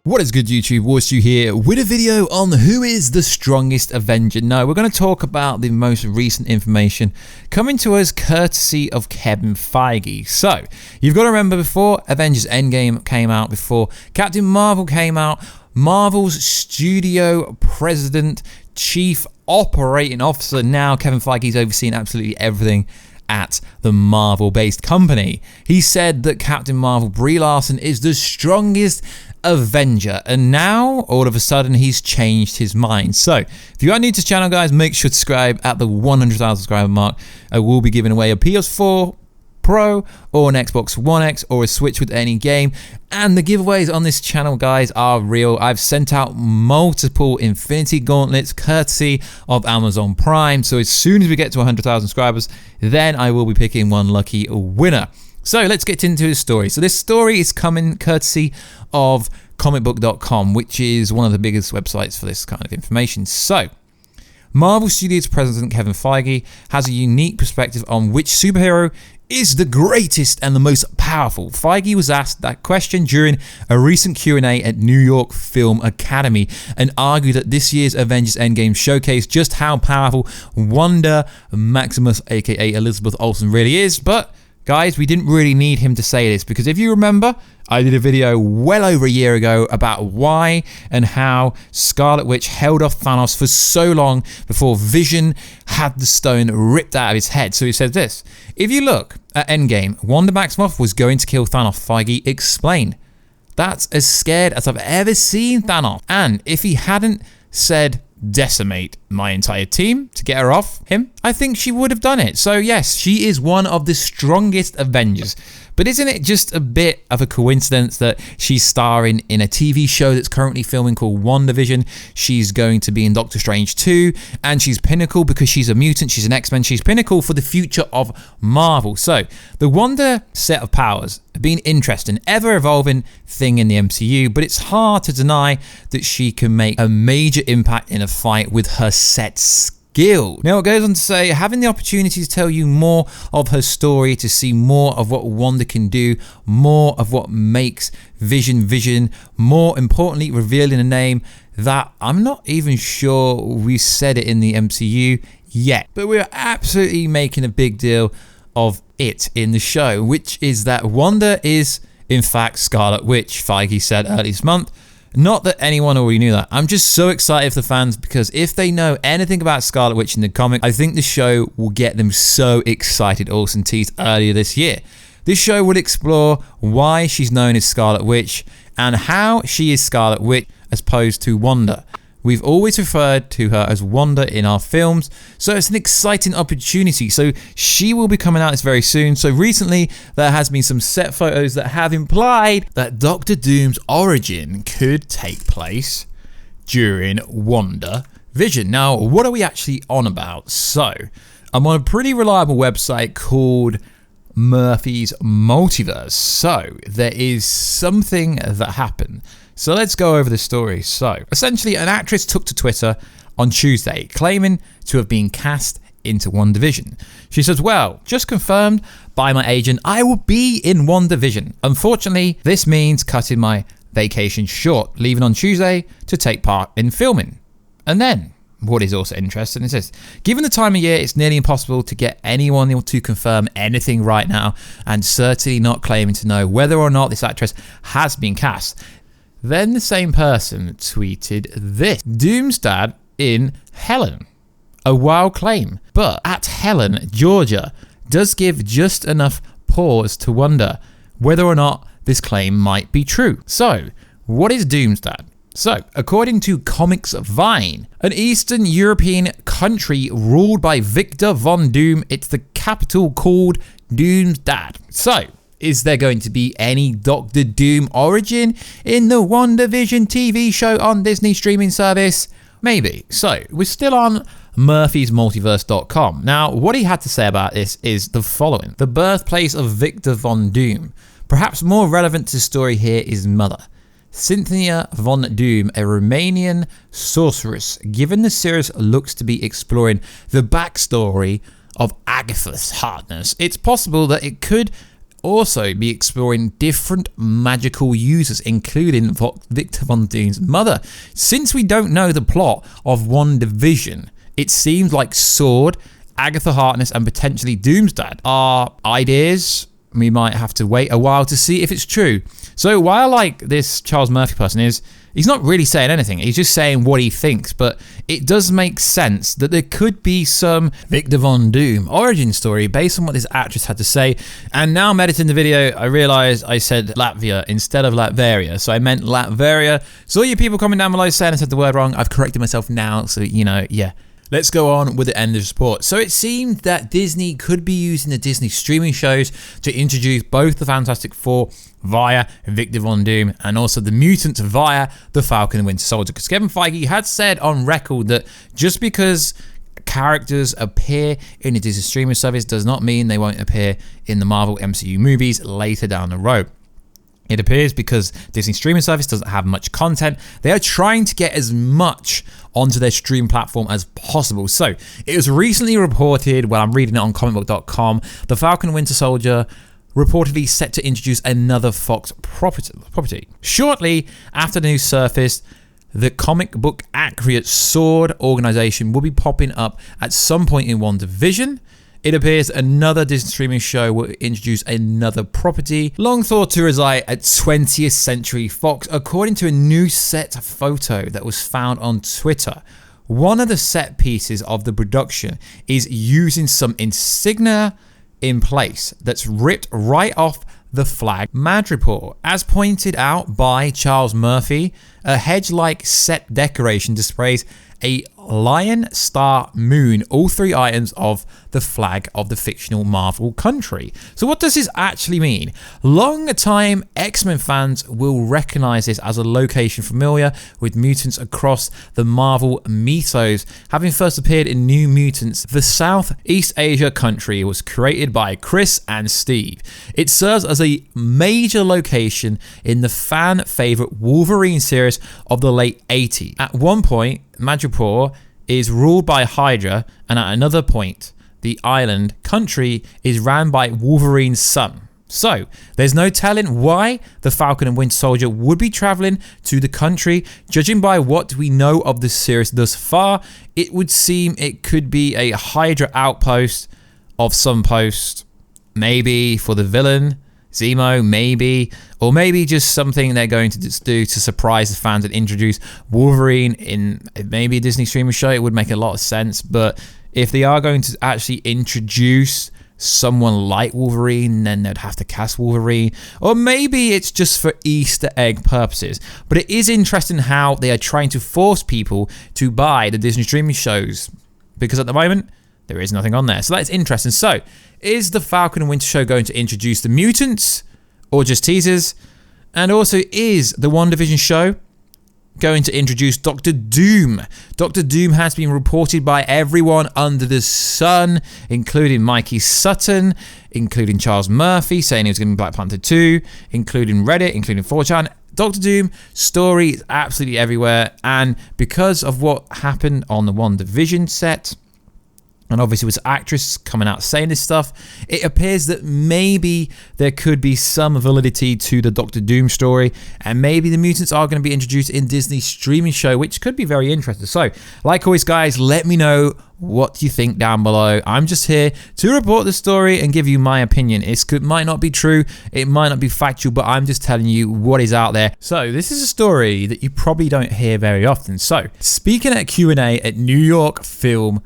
What is good, YouTube? Warstu here with a video on who is the strongest Avenger. Now, we're going to talk about the most recent information coming to us courtesy of Kevin Feige. So, you've got to remember, before Avengers EndGame came out, before Captain Marvel came out, Marvel's studio president, chief operating officer, now Kevin Feige is overseeing absolutely everything at the Marvel-based company. He said that Captain Marvel, Brie Larson, is the strongest Avenger, and now all of a sudden he's changed his mind. So if you are new to this channel, guys, make sure to subscribe at the 100,000 subscriber mark. I will be giving away a PS4 Pro or an Xbox One X or a Switch with any game, and the giveaways on this channel, guys, are real. I've sent out multiple Infinity Gauntlets courtesy of Amazon Prime, so as soon as we get to 100,000 subscribers, then I will be picking one lucky winner. So let's get into the story. So this story is coming courtesy of comicbook.com, which is one of the biggest websites for this kind of information. So Marvel Studios president Kevin Feige has a unique perspective on which superhero is the greatest and the most powerful. Feige was asked that question during a recent Q&A at New York Film Academy and argued that this year's Avengers EndGame showcased just how powerful Wanda Maximus, aka Elizabeth Olsen, really is. But guys, we didn't really need him to say this, because if you remember, I did a video well over a year ago about why and how Scarlet Witch held off Thanos for so long before Vision had the stone ripped out of his head. So he said this: if you look at EndGame, Wanda Maximoff was going to kill Thanos. Feige explained, that's as scared as I've ever seen Thanos. And if he hadn't said decimate my entire team to get her off him, I think she would have done it. So yes, she is one of the strongest Avengers. But isn't it just a bit of a coincidence that she's starring in a TV show that's currently filming called WandaVision? She's going to be in Doctor Strange 2, and she's pinnacle because she's a mutant, she's an X-Men, she's pinnacle for the future of Marvel. So the Wanda set of powers have been interesting, ever-evolving thing in the MCU, but it's hard to deny that she can make a major impact in a fight with her set skill. Now it goes on to say, having the opportunity to tell you more of her story, to see more of what Wanda can do, more of what makes Vision, more importantly revealing a name that I'm not even sure we said it in the MCU yet, but we're absolutely making a big deal of it in the show, which is that Wanda is in fact Scarlet Witch, Feige said earlier this month. Not that anyone already knew that. I'm just so excited for the fans, because if they know anything about Scarlet Witch in the comic, I think the show will get them so excited. Olsen teased earlier this year. This show will explore why she's known as Scarlet Witch and how she is Scarlet Witch as opposed to Wanda. We've always referred to her as Wanda in our films, so it's an exciting opportunity. So she will be coming out this very soon. So recently, there has been some set photos that have implied that Doctor Doom's origin could take place during WandaVision. Now, what are we actually on about? So, I'm on a pretty reliable website called Murphy's Multiverse. So, there is something that happened. So let's go over the story. So essentially, an actress took to Twitter on Tuesday claiming to have been cast into WandaVision. She says, well, just confirmed by my agent, I will be in WandaVision. Unfortunately, this means cutting my vacation short, leaving on Tuesday to take part in filming. And then, what is also interesting is this: given the time of year, it's nearly impossible to get anyone to confirm anything right now, and certainly not claiming to know whether or not this actress has been cast. Then the same person tweeted this: Doom's dad in Helen. A wild claim, but at Helen, Georgia, does give just enough pause to wonder whether or not this claim might be true. So, what is Doom's dad? So, according to Comics Vine, an Eastern European country ruled by Victor Von Doom, it's the capital called Doom's dad. So, is there going to be any Doctor Doom origin in the WandaVision TV show on Disney streaming service? Maybe. So, we're still on murphysmultiverse.com. Now, what he had to say about this is the following: the birthplace of Victor Von Doom. Perhaps more relevant to the story here is mother, Cynthia Von Doom, a Romanian sorceress. Given the series looks to be exploring the backstory of Agatha's Harkness, it's possible that it could also be exploring different magical users, including Victor Von Doom's mother. Since we don't know the plot of WandaVision, it seems like Sword, Agatha Harkness, and potentially Doom's dad are ideas. We might have to wait a while to see if it's true. So while like this Charles Murphy person he's not really saying anything. He's just saying what he thinks, but it does make sense that there could be some Victor Von Doom origin story based on what this actress had to say. And now I'm editing the video, I realized I said Latvia instead of Latveria. So I meant Latveria. So all you people comment down below saying I said the word wrong, I've corrected myself now. So, you know, yeah. Let's go on with the end of the report. So it seemed that Disney could be using the Disney streaming shows to introduce both the Fantastic Four via Victor Von Doom and also the Mutants via the Falcon and Winter Soldier. Because Kevin Feige had said on record that just because characters appear in the Disney streaming service does not mean they won't appear in the Marvel MCU movies later down the road. It appears because Disney streaming service doesn't have much content, they are trying to get as much onto their stream platform as possible. So it was recently reported, well, I'm reading it on comicbook.com, the Falcon and Winter Soldier reportedly set to introduce another Fox property. Shortly after the news surfaced, the comic book accurate Sword organization will be popping up at some point in WandaVision. It appears another Disney streaming show will introduce another property, long thought to reside at 20th Century Fox, according to a new set photo that was found on Twitter. One of the set pieces of the production is using some insignia in place that's ripped right off the flag Madripoor. As pointed out by Charles Murphy, a hedge-like set decoration displays a lion, star, moon, all three items of the flag of the fictional Marvel country. So what does this actually mean? Long-time X-Men fans will recognize this as a location familiar with mutants across the Marvel mythos. Having first appeared in New Mutants, the Southeast Asia country was created by Chris and Steve. It serves as a major location in the fan-favorite Wolverine series of the late 80s. At one point, Madripoor is ruled by Hydra, and at another point, the island country is ran by Wolverine's son. So, there's no telling why the Falcon and Winter Soldier would be traveling to the country. Judging by what we know of the series thus far, it would seem it could be a Hydra outpost of some post, maybe for the villain, Zemo, maybe, or maybe just something they're going to do to surprise the fans and introduce Wolverine in maybe a Disney streaming show. It would make a lot of sense, but if they are going to actually introduce someone like Wolverine, then they'd have to cast Wolverine, or maybe it's just for Easter egg purposes. But it is interesting how they are trying to force people to buy the Disney streaming shows, because at the moment, there is nothing on there. So that's interesting. So, is the Falcon and Winter Show going to introduce the mutants or just teasers? And also, is the WandaVision show going to introduce Doctor Doom? Doctor Doom has been reported by everyone under the sun, including Mikey Sutton, including Charles Murphy, saying he was going to be Black Panther 2, including Reddit, including 4chan. Doctor Doom story is absolutely everywhere. And because of what happened on the WandaVision set, and obviously with the actress coming out saying this stuff, it appears that maybe there could be some validity to the Doctor Doom story, and maybe the mutants are going to be introduced in Disney's streaming show, which could be very interesting. So, like always, guys, let me know what you think down below. I'm just here to report the story and give you my opinion. It might not be true, it might not be factual, but I'm just telling you what is out there. So, this is a story that you probably don't hear very often. So, speaking at Q&A at New York Film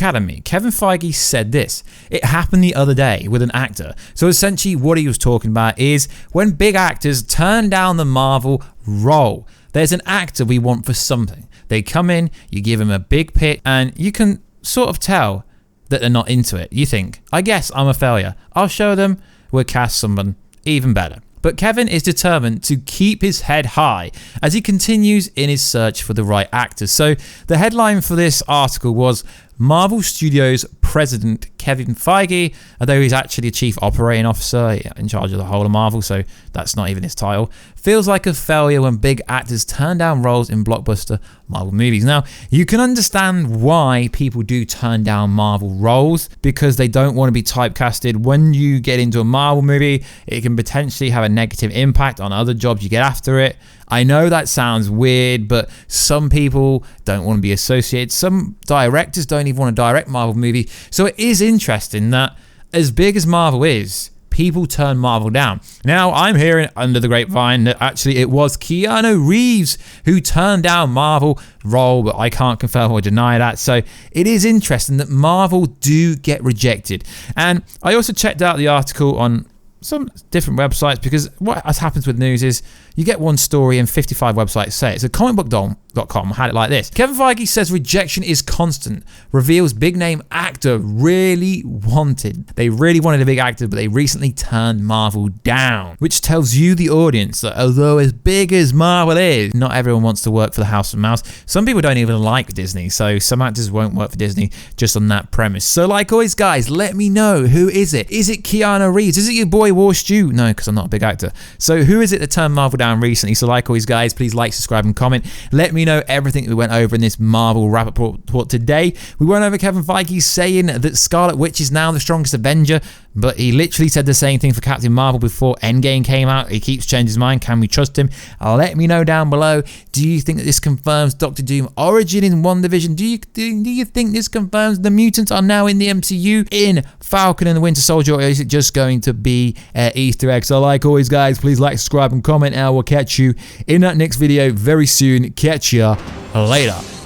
Academy, Kevin Feige said this: it happened the other day with an actor. So essentially what he was talking about is when big actors turn down the Marvel role. There's an actor we want for something. They come in, you give them a big pitch, and you can sort of tell that they're not into it. You think, I guess I'm a failure. I'll show them, we'll cast someone even better. But Kevin is determined to keep his head high as he continues in his search for the right actor. So the headline for this article was Marvel Studios president Kevin Feige, although he's actually a chief operating officer in charge of the whole of Marvel, so that's not even his title, feels like a failure when big actors turn down roles in blockbuster Marvel movies. Now, you can understand why people do turn down Marvel roles, because they don't want to be typecasted. When you get into a Marvel movie, it can potentially have a negative impact on other jobs you get after it. I know that sounds weird, but some people don't want to be associated. Some directors don't even want to direct Marvel movie. So it is interesting that as big as Marvel is, people turn Marvel down. Now, I'm hearing under the grapevine that actually it was Keanu Reeves who turned down Marvel role, but I can't confirm or deny that. So it is interesting that Marvel do get rejected. And I also checked out the article on some different websites, because what happens with news is you get one story and 55 websites say it. So comicbook.com had it like this. Kevin Feige says rejection is constant, reveals big name actor they really wanted a big actor, but they recently turned Marvel down, which tells you, the audience, that although as big as Marvel is, not everyone wants to work for the House of Mouse. Some people don't even like Disney, so some actors won't work for Disney just on that premise. So like always, guys, let me know, who is it? Is it Keanu Reeves? Is it your boy Warstu? No, because I'm not a big actor. So who is it that turned Marvel down recently? So like always, guys, please like, subscribe and comment. Let me know everything we went over in this Marvel wrap-up report today. We went over Kevin Feige saying that Scarlet Witch is now the strongest Avenger, but he literally said the same thing for Captain Marvel before EndGame came out. He keeps changing his mind. Can we trust him? Let me know down below. Do you think that this confirms Doctor Doom origin in WandaVision? Do you think this confirms the mutants are now in the MCU in Falcon and the Winter Soldier, or is it just going to be Easter eggs? So like always, guys, please like, subscribe and comment, and I will catch you in that next video very soon. Catch ya later.